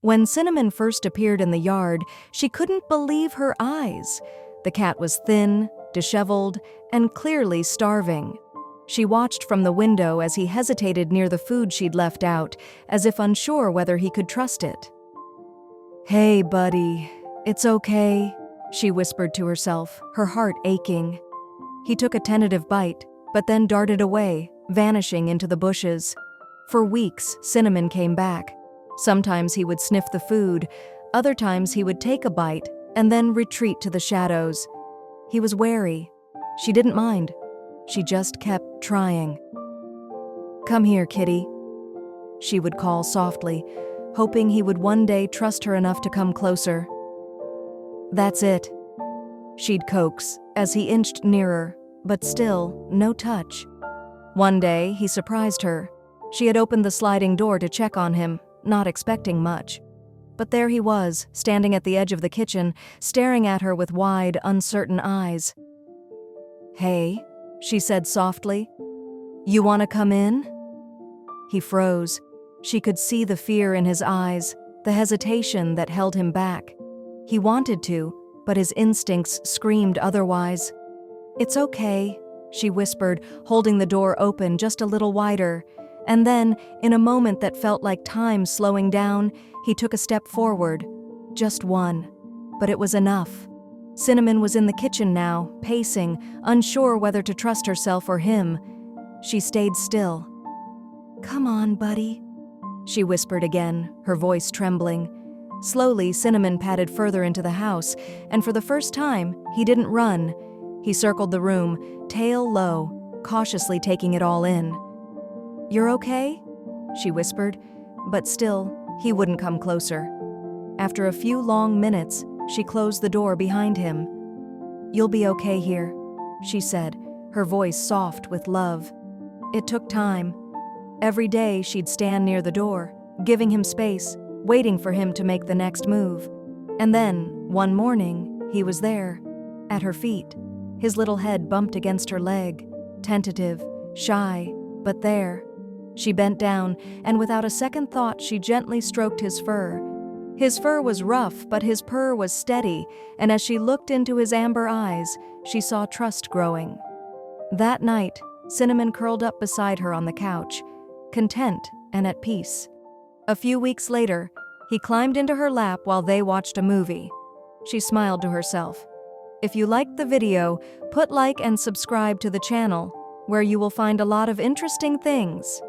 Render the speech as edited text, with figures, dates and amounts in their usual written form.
When Cinnamon first appeared in the yard, she couldn't believe her eyes. The cat was thin, disheveled, and clearly starving. She watched from the window as he hesitated near the food she'd left out, as if unsure whether he could trust it. "Hey, buddy, it's okay," she whispered to herself, her heart aching. He took a tentative bite, but then darted away, vanishing into the bushes. For weeks, Cinnamon came back. Sometimes he would sniff the food, other times he would take a bite and then retreat to the shadows. He was wary. She didn't mind. She just kept trying. "Come here, kitty," she would call softly, hoping he would one day trust her enough to come closer. "That's it," she'd coax as he inched nearer, but still no touch. One day, he surprised her. She had opened the sliding door to check on him, not expecting much. But there he was, standing at the edge of the kitchen, staring at her with wide, uncertain eyes. "Hey," she said softly. "You want to come in?" He froze. She could see the fear in his eyes, the hesitation that held him back. He wanted to, but his instincts screamed otherwise. "It's okay," she whispered, holding the door open just a little wider. And then, in a moment that felt like time slowing down, he took a step forward. Just one. But it was enough. Cinnamon was in the kitchen now, pacing, unsure whether to trust herself or him. She stayed still. "Come on, buddy," she whispered again, her voice trembling. Slowly, Cinnamon padded further into the house, and for the first time, he didn't run. He circled the room, tail low, cautiously taking it all in. "You're okay?" she whispered, but still, he wouldn't come closer. After a few long minutes, she closed the door behind him. "You'll be okay here," she said, her voice soft with love. It took time. Every day she'd stand near the door, giving him space, waiting for him to make the next move. And then, one morning, he was there, at her feet. His little head bumped against her leg, tentative, shy, but there. She bent down, and without a second thought, she gently stroked his fur. His fur was rough, but his purr was steady, and as she looked into his amber eyes, she saw trust growing. That night, Cinnamon curled up beside her on the couch, content and at peace. A few weeks later, he climbed into her lap while they watched a movie. She smiled to herself. If you liked the video, put like and subscribe to the channel, where you will find a lot of interesting things.